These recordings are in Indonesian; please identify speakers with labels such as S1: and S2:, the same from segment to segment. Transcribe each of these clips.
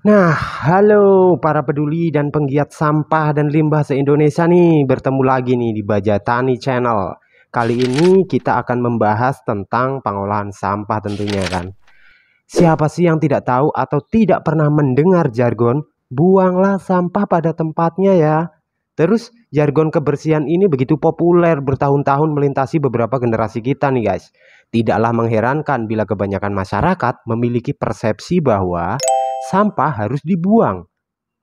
S1: Nah, halo para peduli dan penggiat sampah dan limbah se-Indonesia nih, bertemu lagi nih di Bajatani Channel. Kali ini kita akan membahas tentang pengolahan sampah tentunya kan. Siapa sih yang tidak tahu atau tidak pernah mendengar jargon buanglah sampah pada tempatnya ya. Terus jargon kebersihan ini begitu populer bertahun-tahun melintasi beberapa generasi kita nih guys. Tidaklah mengherankan bila kebanyakan masyarakat memiliki persepsi bahwa sampah harus dibuang.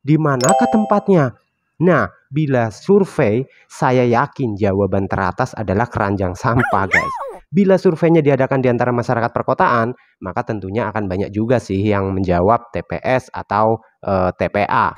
S1: Di manakah tempatnya? Nah, bila survei, saya yakin jawaban teratas adalah keranjang sampah, guys. Bila surveinya diadakan di antara masyarakat perkotaan, maka tentunya akan banyak juga sih yang menjawab TPS atau TPA.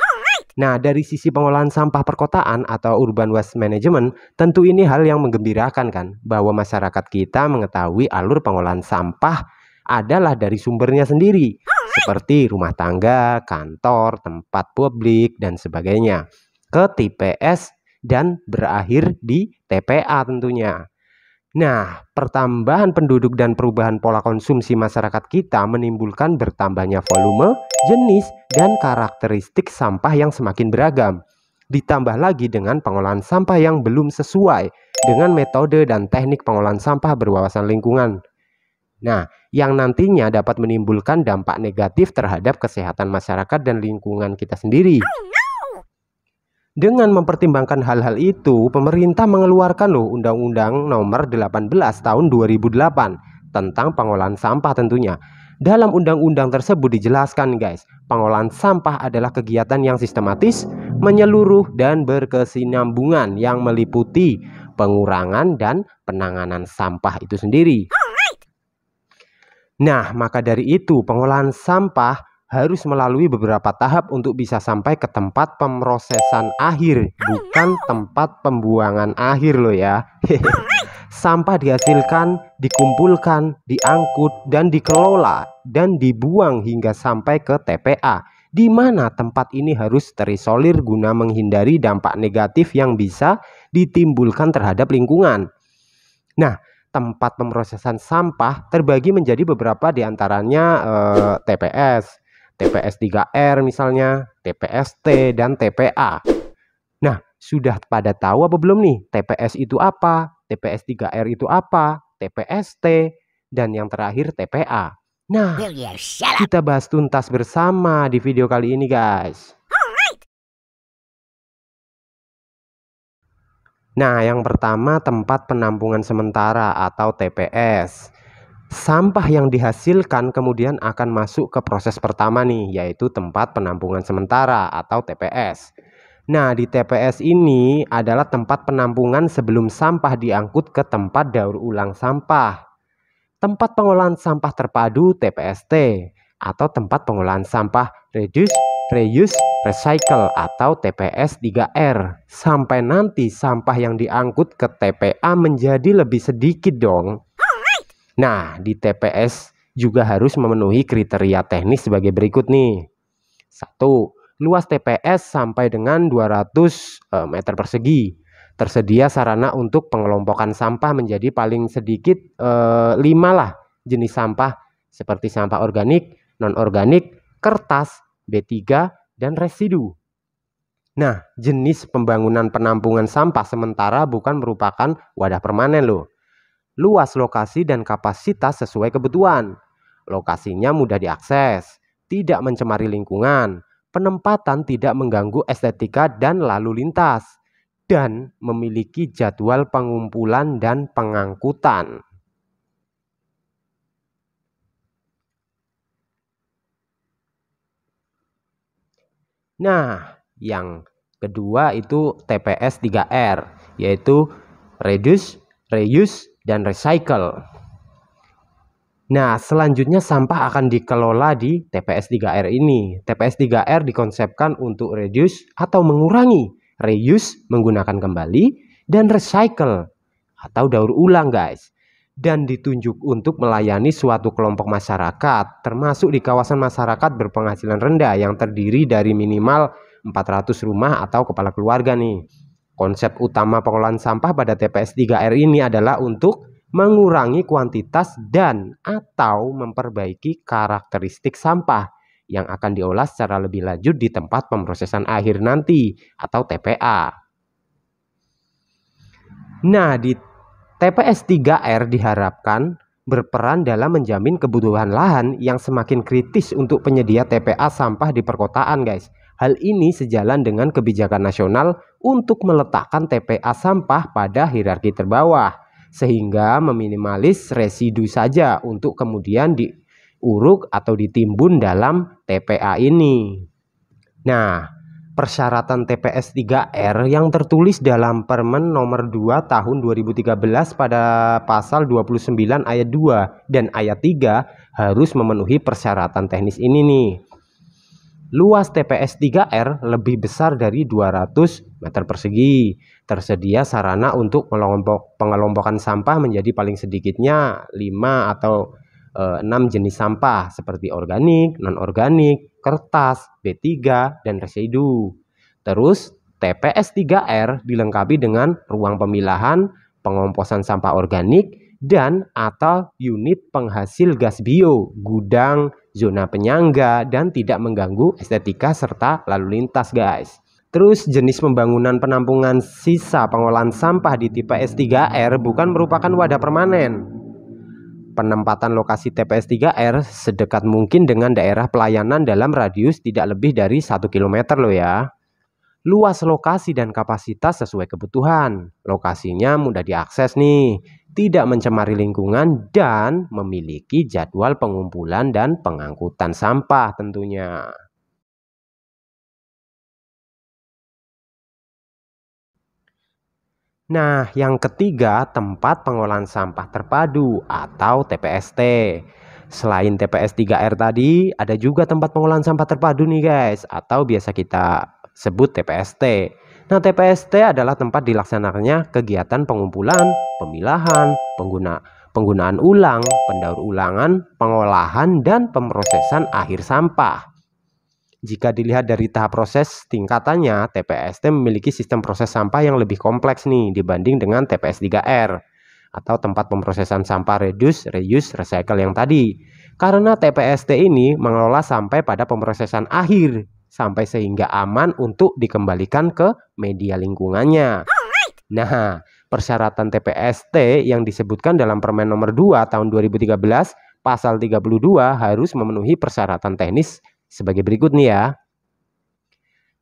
S1: Nah, dari sisi pengolahan sampah perkotaan atau urban waste management, tentu ini hal yang menggembirakan kan, bahwa masyarakat kita mengetahui alur pengolahan sampah adalah dari sumbernya sendiri, seperti rumah tangga, kantor, tempat publik, dan sebagainya, ke TPS dan berakhir di TPA tentunya. Nah, pertambahan penduduk dan perubahan pola konsumsi masyarakat kita menimbulkan bertambahnya volume, jenis, dan karakteristik sampah yang semakin beragam. Ditambah lagi dengan pengolahan sampah yang belum sesuai dengan metode dan teknik pengolahan sampah berwawasan lingkungan. Nah, yang nantinya dapat menimbulkan dampak negatif terhadap kesehatan masyarakat dan lingkungan kita sendiri. Dengan mempertimbangkan hal-hal itu, pemerintah mengeluarkan loh Undang-Undang Nomor 18 Tahun 2008 tentang pengolahan sampah tentunya. Dalam undang-undang tersebut dijelaskan guys, pengolahan sampah adalah kegiatan yang sistematis, menyeluruh dan berkesinambungan yang meliputi pengurangan dan penanganan sampah itu sendiri. Nah, maka dari itu pengolahan sampah harus melalui beberapa tahap untuk bisa sampai ke tempat pemrosesan akhir, bukan tempat pembuangan akhir loh ya. Sampah dihasilkan, dikumpulkan, diangkut, dan dikelola, dan dibuang hingga sampai ke TPA, di mana tempat ini harus terisolir guna menghindari dampak negatif yang bisa ditimbulkan terhadap lingkungan. Nah, tempat pemrosesan sampah terbagi menjadi beberapa diantaranya TPS, TPS 3R misalnya, TPST, dan TPA. Nah, sudah pada tahu apa belum nih TPS itu apa, TPS 3R itu apa, TPST, dan yang terakhir TPA. Nah, kita bahas tuntas bersama di video kali ini guys. Nah, yang pertama tempat penampungan sementara atau TPS. Sampah yang dihasilkan kemudian akan masuk ke proses pertama nih, yaitu tempat penampungan sementara atau TPS. Nah, di TPS ini adalah tempat penampungan sebelum sampah diangkut ke tempat daur ulang sampah. Tempat pengolahan sampah terpadu TPST atau tempat pengolahan sampah reduce, reuse, recycle atau TPS 3R. Sampai nanti sampah yang diangkut ke TPA menjadi lebih sedikit dong. Nah, di TPS juga harus memenuhi kriteria teknis sebagai berikut nih. 1. Luas TPS sampai dengan 200 meter persegi. Tersedia sarana untuk pengelompokan sampah menjadi paling sedikit 5 lah jenis sampah seperti sampah organik, non-organik, kertas, B3, dan residu. Nah, jenis pembangunan penampungan sampah sementara bukan merupakan wadah permanen loh. Luas lokasi dan kapasitas sesuai kebutuhan. Lokasinya mudah diakses, tidak mencemari lingkungan, penempatan tidak mengganggu estetika dan lalu lintas, dan memiliki jadwal pengumpulan dan pengangkutan. Nah, yang kedua itu TPS 3R, yaitu reduce, reuse, dan recycle. Nah, selanjutnya sampah akan dikelola di TPS 3R ini. TPS 3R dikonsepkan untuk reduce atau mengurangi, reuse menggunakan kembali, dan recycle atau daur ulang guys. Dan ditunjuk untuk melayani suatu kelompok masyarakat, termasuk di kawasan masyarakat berpenghasilan rendah yang terdiri dari minimal 400 rumah atau kepala keluarga nih. Konsep utama pengolahan sampah pada TPS 3R ini adalah untuk mengurangi kuantitas dan atau memperbaiki karakteristik sampah yang akan diolah secara lebih lanjut di tempat pemrosesan akhir nanti atau TPA. Nah, di TPS 3R diharapkan berperan dalam menjamin kebutuhan lahan yang semakin kritis untuk penyedia TPA sampah di perkotaan, guys. Hal ini sejalan dengan kebijakan nasional untuk meletakkan TPA sampah pada hierarki terbawah, sehingga meminimalis residu saja untuk kemudian diuruk atau ditimbun dalam TPA ini. Nah, persyaratan TPS 3R yang tertulis dalam Permen nomor 2 tahun 2013 pada pasal 29 ayat 2 dan ayat 3 harus memenuhi persyaratan teknis ini nih. Luas TPS 3R lebih besar dari 200 meter persegi. Tersedia sarana untuk pengelompokan sampah menjadi paling sedikitnya 5 atau 6 jenis sampah seperti organik, non-organik, kertas, B3, dan residu. Terus TPS 3R dilengkapi dengan ruang pemilahan, pengomposan sampah organik, dan atau unit penghasil gas bio, gudang, zona penyangga, dan tidak mengganggu estetika serta lalu lintas, guys. Terus jenis pembangunan penampungan sisa pengolahan sampah di TPS 3R bukan merupakan wadah permanen. Penempatan lokasi TPS 3R sedekat mungkin dengan daerah pelayanan dalam radius tidak lebih dari 1 km loh ya. Luas lokasi dan kapasitas sesuai kebutuhan. Lokasinya mudah diakses nih, tidak mencemari lingkungan, dan memiliki jadwal pengumpulan dan pengangkutan sampah tentunya. Nah, yang ketiga, tempat pengolahan sampah terpadu atau TPST. Selain TPS 3R tadi, ada juga tempat pengolahan sampah terpadu nih guys, atau biasa kita sebut TPST. Nah, TPST adalah tempat dilaksanakannya kegiatan pengumpulan, pemilahan, penggunaan ulang, pendaur ulangan, pengolahan, dan pemrosesan akhir sampah. Jika dilihat dari tahap proses tingkatannya, TPST memiliki sistem proses sampah yang lebih kompleks nih dibanding dengan TPS 3R atau tempat pemrosesan sampah reduce, reuse, recycle yang tadi. Karena TPST ini mengelola sampai pada pemrosesan akhir sampai sehingga aman untuk dikembalikan ke media lingkungannya. Nah, persyaratan TPST yang disebutkan dalam Permen nomor 2 tahun 2013 pasal 32 harus memenuhi persyaratan teknis sebagai berikut nih ya.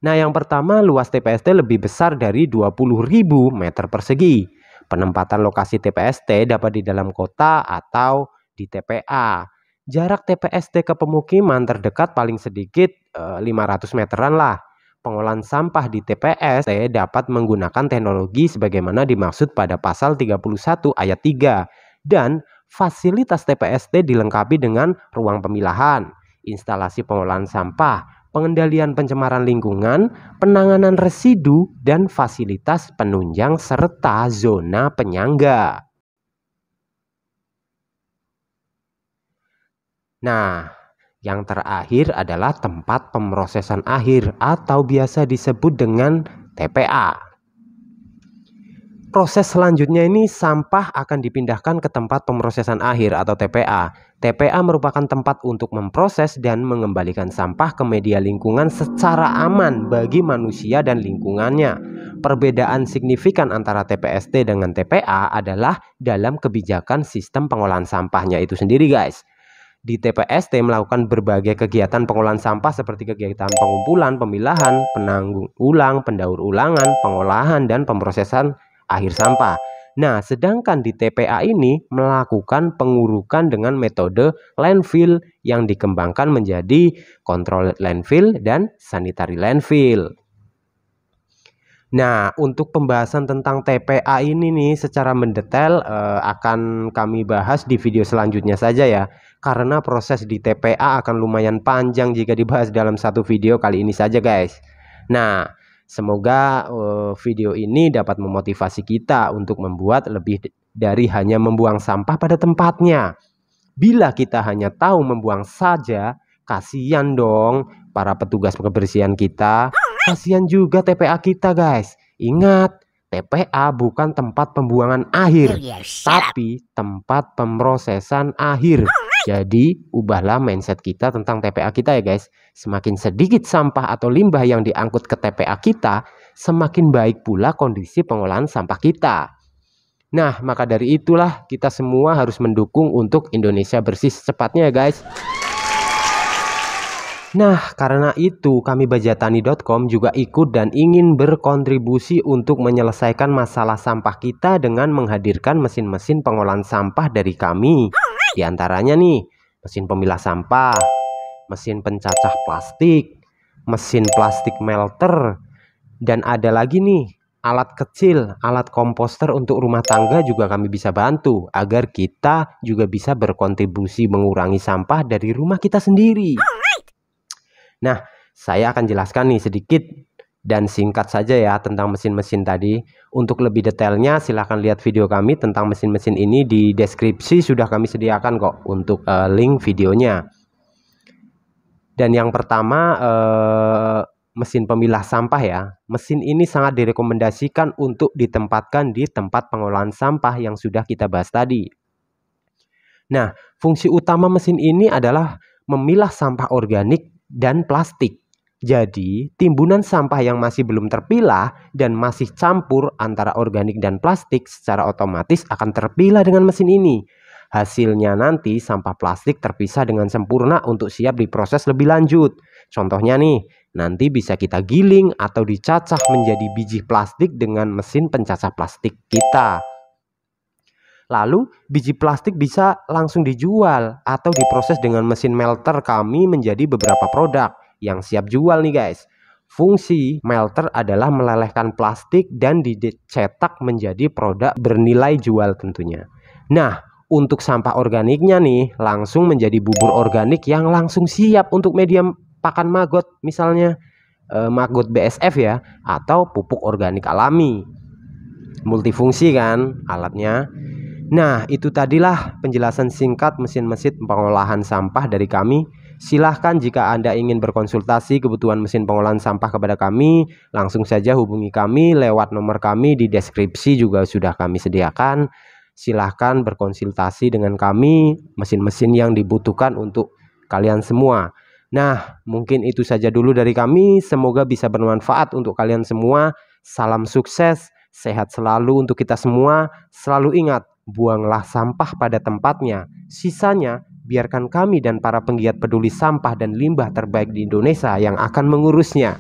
S1: Nah, yang pertama, luas TPST lebih besar dari 20.000 meter persegi. Penempatan lokasi TPST dapat di dalam kota atau di TPA. Jarak TPST ke pemukiman terdekat paling sedikit 500 meteran lah. Pengolahan sampah di TPST dapat menggunakan teknologi sebagaimana dimaksud pada pasal 31 ayat 3. Dan fasilitas TPST dilengkapi dengan ruang pemilahan, instalasi pengolahan sampah, pengendalian pencemaran lingkungan, penanganan residu, dan fasilitas penunjang serta zona penyangga. Nah, yang terakhir adalah tempat pemrosesan akhir atau biasa disebut dengan TPA. Proses selanjutnya ini sampah akan dipindahkan ke tempat pemrosesan akhir atau TPA. TPA merupakan tempat untuk memproses dan mengembalikan sampah ke media lingkungan secara aman bagi manusia dan lingkungannya. Perbedaan signifikan antara TPST dengan TPA adalah dalam kebijakan sistem pengolahan sampahnya itu sendiri guys. Di TPST melakukan berbagai kegiatan pengolahan sampah seperti kegiatan pengumpulan, pemilahan, penanggung ulang, pendaur ulangan, pengolahan, dan pemrosesan akhir sampah. Nah, sedangkan di TPA ini melakukan pengurukan dengan metode landfill yang dikembangkan menjadi controlled landfill dan sanitary landfill. Nah, untuk pembahasan tentang TPA ini nih secara mendetail akan kami bahas di video selanjutnya saja ya. Karena proses di TPA akan lumayan panjang jika dibahas dalam satu video kali ini saja guys. Nah, semoga video ini dapat memotivasi kita untuk membuat lebih dari hanya membuang sampah pada tempatnya. Bila kita hanya tahu membuang saja, kasihan dong para petugas kebersihan kita. Kasihan juga TPA kita guys. Ingat, TPA bukan tempat pembuangan akhir, tapi tempat pemrosesan akhir. Jadi, ubahlah mindset kita tentang TPA kita ya guys. Semakin sedikit sampah atau limbah yang diangkut ke TPA kita, semakin baik pula kondisi pengolahan sampah kita. Nah, maka dari itulah kita semua harus mendukung untuk Indonesia bersih secepatnya ya guys. Nah, karena itu kami bajatani.com juga ikut dan ingin berkontribusi untuk menyelesaikan masalah sampah kita dengan menghadirkan mesin-mesin pengolahan sampah dari kami. Di antaranya nih, mesin pemilah sampah, mesin pencacah plastik, mesin plastik melter, dan ada lagi nih, alat kecil, alat komposter untuk rumah tangga juga kami bisa bantu agar kita juga bisa berkontribusi mengurangi sampah dari rumah kita sendiri. Nah, saya akan jelaskan nih sedikit dan singkat saja ya tentang mesin-mesin tadi. Untuk lebih detailnya silahkan lihat video kami tentang mesin-mesin ini, di deskripsi sudah kami sediakan kok untuk link videonya. Dan yang pertama mesin pemilah sampah ya. Mesin ini sangat direkomendasikan untuk ditempatkan di tempat pengolahan sampah yang sudah kita bahas tadi. Nah, fungsi utama mesin ini adalah memilah sampah organik dan plastik. Jadi, timbunan sampah yang masih belum terpilah dan masih campur antara organik dan plastik secara otomatis akan terpilah dengan mesin ini. Hasilnya nanti sampah plastik terpisah dengan sempurna untuk siap diproses lebih lanjut. Contohnya nih, nanti bisa kita giling atau dicacah menjadi biji plastik dengan mesin pencacah plastik kita. Lalu biji plastik bisa langsung dijual atau diproses dengan mesin melter kami menjadi beberapa produk yang siap jual nih guys. Fungsi melter adalah melelehkan plastik dan dicetak menjadi produk bernilai jual tentunya. Nah, untuk sampah organiknya nih langsung menjadi bubur organik yang langsung siap untuk media pakan maggot, misalnya maggot BSF ya, atau pupuk organik alami. Multifungsi kan alatnya. Nah, itu tadilah penjelasan singkat mesin-mesin pengolahan sampah dari kami. Silahkan jika Anda ingin berkonsultasi kebutuhan mesin pengolahan sampah kepada kami, langsung saja hubungi kami lewat nomor kami di deskripsi juga sudah kami sediakan. Silahkan berkonsultasi dengan kami, mesin-mesin yang dibutuhkan untuk kalian semua. Nah, mungkin itu saja dulu dari kami. Semoga bisa bermanfaat untuk kalian semua. Salam sukses, sehat selalu untuk kita semua. Selalu ingat, buanglah sampah pada tempatnya. Sisanya biarkan kami dan para penggiat peduli sampah dan limbah terbaik di Indonesia yang akan mengurusnya.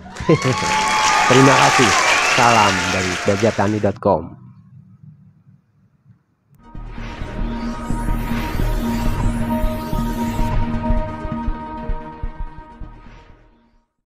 S1: Terima kasih. Salam dari bajatani.com.